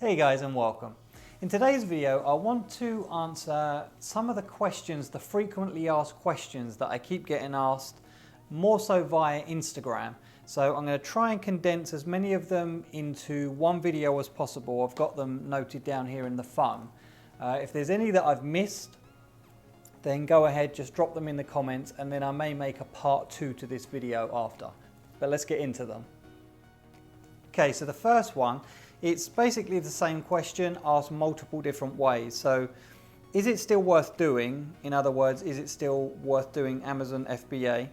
Hey guys, and welcome. In today's video, I want to answer some of the questions, the frequently asked questions that I keep getting asked, more so via Instagram. So I'm going to try and condense as many of them into one video as possible. I've got them noted down here in the phone. If there's any that I've missed, then go ahead, just drop them in the comments, and then I may make a part 2 to this video after. But let's get into them. Okay, so the first one, it's basically the same question asked multiple different ways. So is it still worth doing? In other words, is it still worth doing Amazon FBA?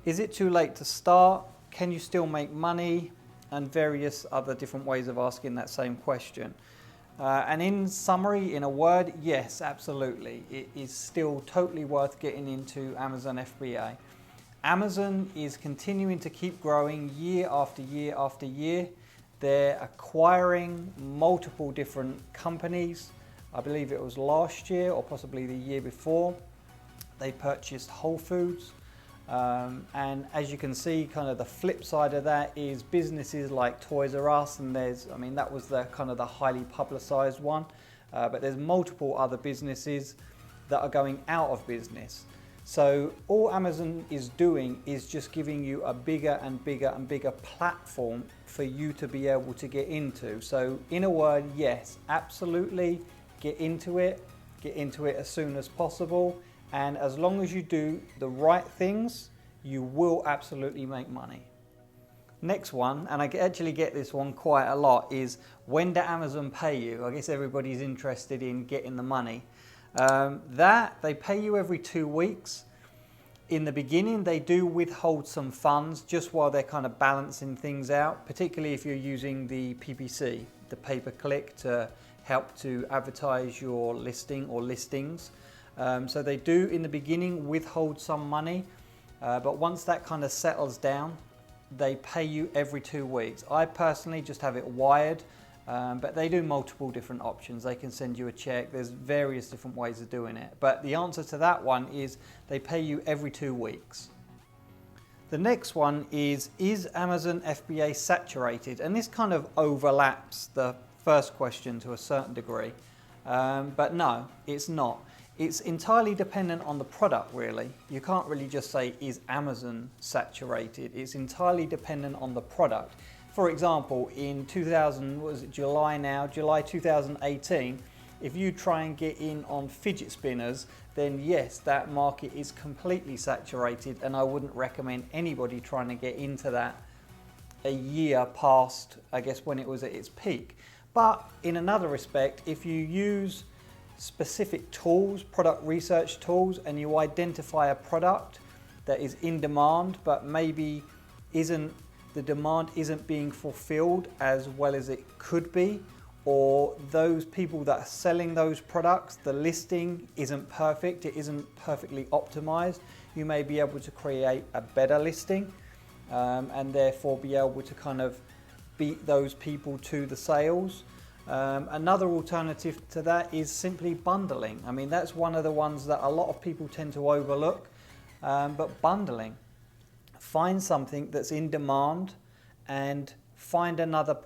Is it too late to start? Can you still make money? And various other different ways of asking that same question. And in summary, in a word, yes, absolutely. It is still totally worth getting into Amazon FBA. Amazon is continuing to keep growing year after year after year. They're acquiring multiple different companies. I believe it was last year or possibly the year before. They purchased Whole Foods. And as you can see, kind of the flip side of that is businesses like Toys R Us, and that was the kind of the highly publicized one. But there's multiple other businesses that are going out of business. So all Amazon is doing is just giving you a bigger and bigger and bigger platform for you to be able to get into. So in a word, yes, absolutely get into it as soon as possible. And as long as you do the right things, you will absolutely make money. Next one, and I actually get this one quite a lot, is when do Amazon pay you? I guess everybody's interested in getting the money. That they pay you every 2 weeks. In the beginning, they do withhold some funds just while they're kind of balancing things out, particularly if you're using the PPC, the pay-per-click, to help to advertise your listing or listings. So they do in the beginning withhold some money, but once that kind of settles down, they pay you every 2 weeks. I personally just have it wired. But they do multiple different options. They can send you a check. There's various different ways of doing it. But the answer to that one is they pay you every 2 weeks. The next one is Amazon FBA saturated? And this kind of overlaps the first question to a certain degree. But no, it's not. It's entirely dependent on the product, really. You can't really just say, is Amazon saturated? It's entirely dependent on the product. For example, in July 2018, if you try and get in on fidget spinners, then yes, that market is completely saturated, and I wouldn't recommend anybody trying to get into that a year past, I guess, when it was at its peak. But in another respect, if you use specific tools, product research tools, and you identify a product that is in demand, but maybe the demand isn't being fulfilled as well as it could be, or those people that are selling those products, the listing isn't perfect, it isn't perfectly optimized, you may be able to create a better listing and therefore be able to kind of beat those people to the sales. Another alternative to that is simply bundling. I mean, that's one of the ones that a lot of people tend to overlook, but bundling. Find something that's in demand and find another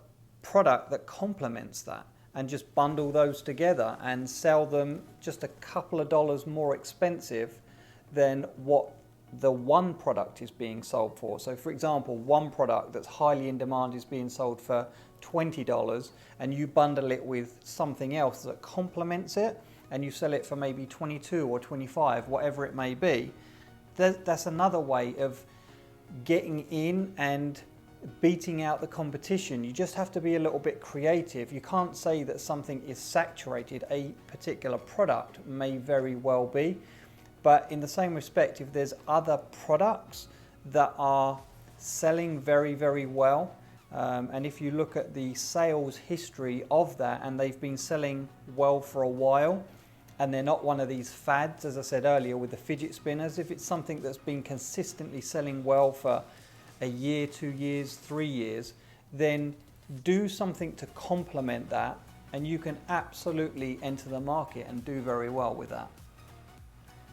product that complements that, and just bundle those together and sell them just a couple of dollars more expensive than what the one product is being sold for. So for example, one product that's highly in demand is being sold for $20, and you bundle it with something else that complements it, and you sell it for maybe 22 or 25, whatever it may be. That's another way of getting in and beating out the competition. You just have to be a little bit creative. You can't say that something is saturated. A particular product may very well be, but in the same respect, if there's other products that are selling very, very well, and if you look at the sales history of that, and they've been selling well for a while, and they're not one of these fads, as I said earlier, with the fidget spinners. If it's something that's been consistently selling well for a year, 2 years, 3 years, then do something to complement that, and you can absolutely enter the market and do very well with that.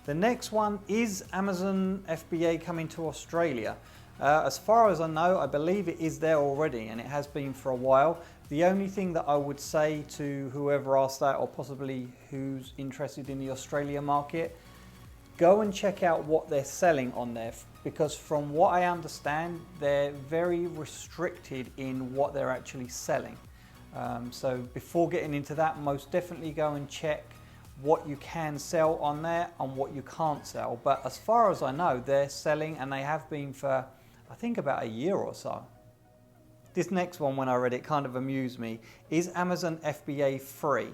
The next one is Amazon FBA coming to Australia. As far as I know, I believe it is there already, and it has been for a while. The only thing that I would say to whoever asked that, or possibly who's interested in the Australia market, go and check out what they're selling on there, because from what I understand, they're very restricted in what they're actually selling. So before getting into that, most definitely go and check what you can sell on there and what you can't sell. But as far as I know, they're selling, and they have been for, I think, about a year or so. This next one, when I read it, kind of amused me. Is Amazon FBA free?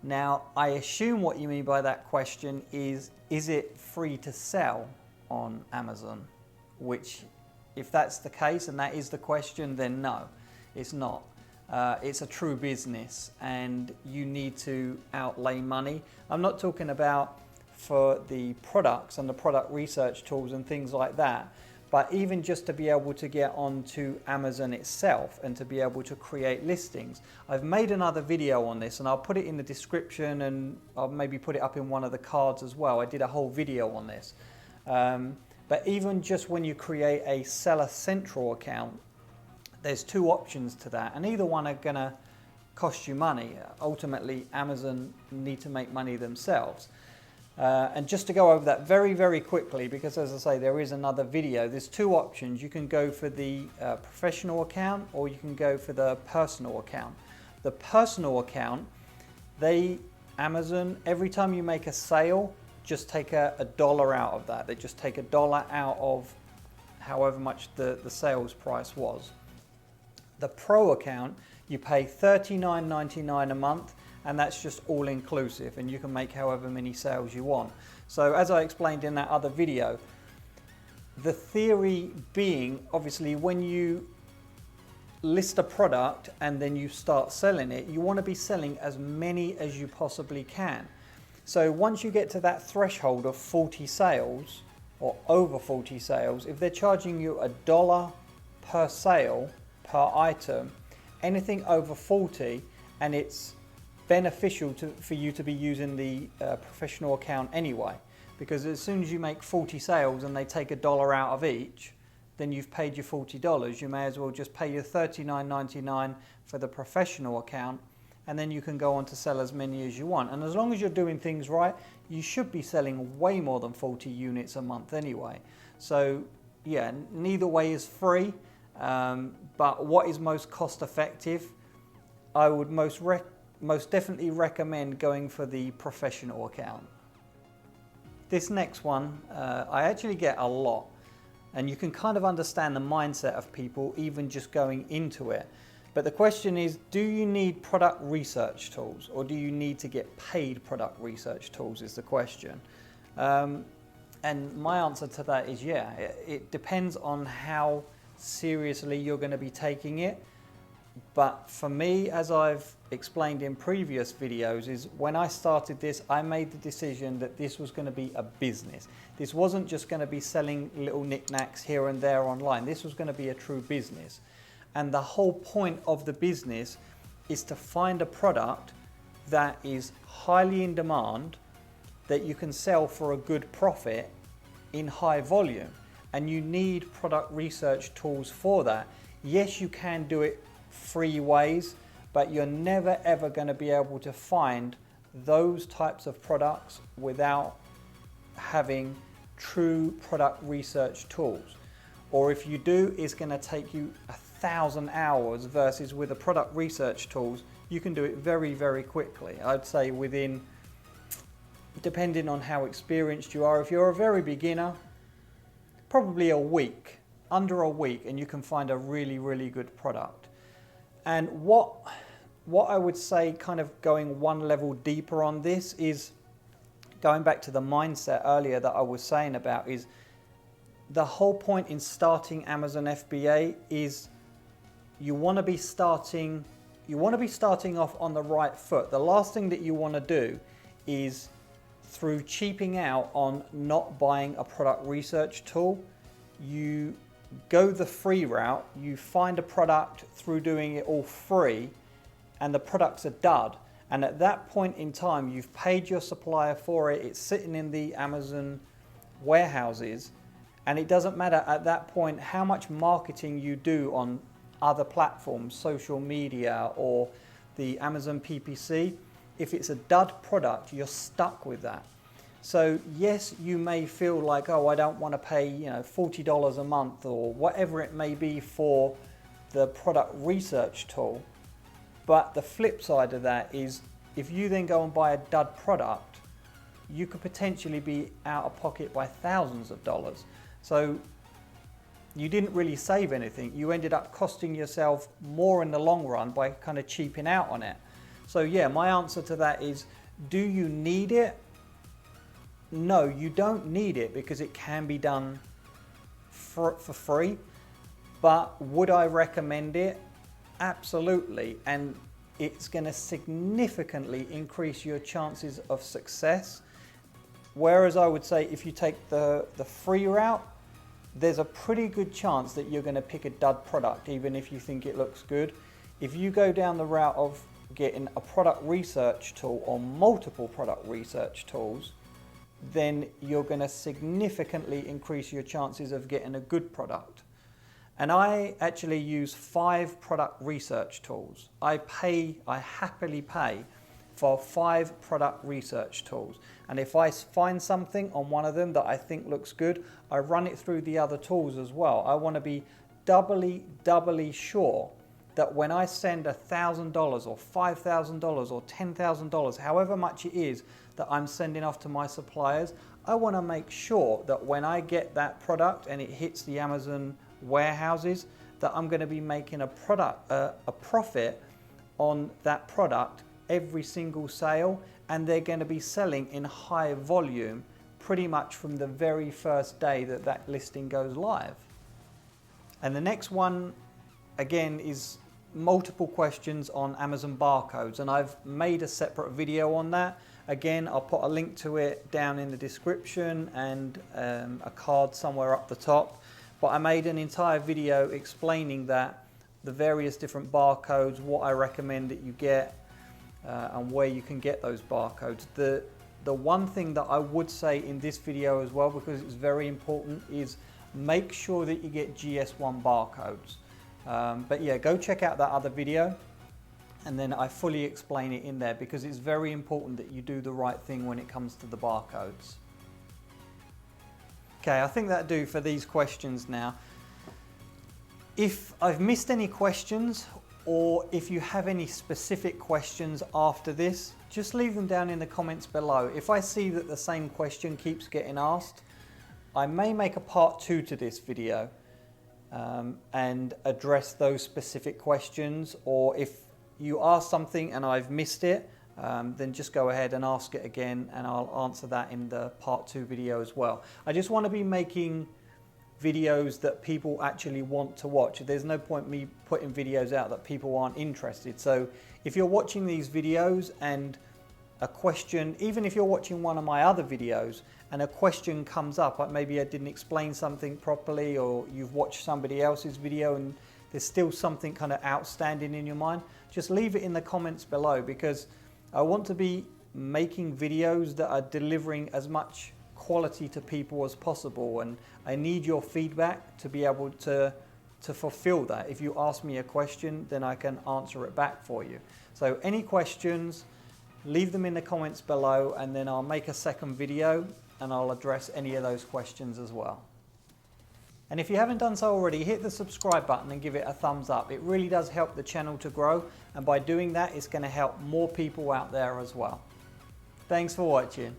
Now, I assume what you mean by that question is it free to sell on Amazon? Which, if that's the case and that is the question, then no, it's not. It's a true business, and you need to outlay money. I'm not talking about for the products and the product research tools and things like that, but even just to be able to get onto Amazon itself and to be able to create listings. I've made another video on this, and I'll put it in the description, and I'll maybe put it up in one of the cards as well. I did a whole video on this. But even just when you create a Seller Central account, there's two options to that, and either one are going to cost you money. Ultimately, Amazon need to make money themselves. And just to go over that very, very quickly, because as I say, there is another video. There's two options. You can go for the professional account, or you can go for the personal account. The personal account, Amazon, every time you make a sale, just take a dollar out of that. They just take $1 out of however much the sales price was. The Pro account, you pay $39.99 a month, and that's just all inclusive, and you can make however many sales you want. So as I explained in that other video, the theory being, obviously, when you list a product and then you start selling it, you want to be selling as many as you possibly can. So once you get to that threshold of 40 sales or over 40 sales, if they're charging you $1 per sale per item, anything over 40, and it's beneficial for you to be using the professional account anyway, because as soon as you make 40 sales and they take $1 out of each, then you've paid your $40. You may as well just pay your $39.99 for the professional account, and then you can go on to sell as many as you want. And as long as you're doing things right, you should be selling way more than 40 units a month anyway. So yeah, neither way is free, but what is most cost effective? I would most definitely recommend going for the professional account. This next one, I actually get a lot, and you can kind of understand the mindset of people even just going into it. But the question is, do you need product research tools, or do you need to get paid product research tools is the question. And my answer to that is yeah, it depends on how seriously you're going to be taking it. But for me, as I've explained in previous videos, is when I started this, I made the decision that this was going to be a business. This wasn't just going to be selling little knickknacks here and there online. This was going to be a true business. And the whole point of the business is to find a product that is highly in demand, that you can sell for a good profit in high volume. And you need product research tools for that. Yes, you can do it free ways, but you're never ever going to be able to find those types of products without having true product research tools. Or if you do, it's going to take you 1,000 hours, versus with the product research tools, you can do it very, very quickly. I'd say within, depending on how experienced you are, if you're a very beginner, probably a week, under a week, and you can find a really, really good product. And what I would say, kind of going one level deeper on this, is going back to the mindset earlier that I was saying about, is the whole point in starting Amazon FBA is you want to be starting off on the right foot. The last thing that you want to do is, through cheaping out on not buying a product research tool, you go the free route, you find a product through doing it all free, and the product's a dud. And at that point in time, you've paid your supplier for it, it's sitting in the Amazon warehouses, And it doesn't matter at that point how much marketing you do on other platforms, social media or the Amazon PPC. If it's a dud product, you're stuck with that. So yes, you may feel like, oh, I don't want to pay, $40 a month or whatever it may be for the product research tool. But the flip side of that is, if you then go and buy a dud product, you could potentially be out of pocket by thousands of dollars. So you didn't really save anything. You ended up costing yourself more in the long run by kind of cheaping out on it. So yeah, my answer to that is, do you need it? No, you don't need it, because it can be done for free. But would I recommend it? Absolutely. And it's going to significantly increase your chances of success. Whereas I would say if you take the free route, there's a pretty good chance that you're going to pick a dud product, even if you think it looks good. If you go down the route of getting a product research tool or multiple product research tools, then you're going to significantly increase your chances of getting a good product. And I actually use 5 product research tools. I happily pay for 5 product research tools. And if I find something on one of them that I think looks good, I run it through the other tools as well. I want to be doubly sure that when I send $1,000 or $5,000 or $10,000, however much it is that I'm sending off to my suppliers, I want to make sure that when I get that product and it hits the Amazon warehouses, that I'm going to be making a profit on that product every single sale, and they're going to be selling in high volume pretty much from the very first day that that listing goes live. And the next one, again, is multiple questions on Amazon barcodes, and I've made a separate video on that. Again, I'll put a link to it down in the description and a card somewhere up the top. But I made an entire video explaining that, the various different barcodes, what I recommend that you get, and where you can get those barcodes. The one thing that I would say in this video as well, because it's very important, is make sure that you get GS1 barcodes. But yeah, go check out that other video, and then I fully explain it in there, because it's very important that you do the right thing when it comes to the barcodes. Okay, I think that'll do for these questions now. If I've missed any questions, or if you have any specific questions after this, just leave them down in the comments below. If I see that the same question keeps getting asked, I may make a part 2 to this video and address those specific questions. Or if you ask something and I've missed it, then just go ahead and ask it again, and I'll answer that in the part 2 video as well. I just want to be making videos that people actually want to watch. There's no point me putting videos out that people aren't interested. So if you're watching these videos and a question, even if you're watching one of my other videos and a question comes up, like maybe I didn't explain something properly, or you've watched somebody else's video and there's still something kind of outstanding in your mind, just leave it in the comments below, because I want to be making videos that are delivering as much quality to people as possible, and I need your feedback to be able to fulfill that. If you ask me a question, then I can answer it back for you. So any questions, leave them in the comments below, and then I'll make a second video and I'll address any of those questions as well. And if you haven't done so already, hit the subscribe button and give it a thumbs up. It really does help the channel to grow, and by doing that, it's going to help more people out there as well. Thanks for watching.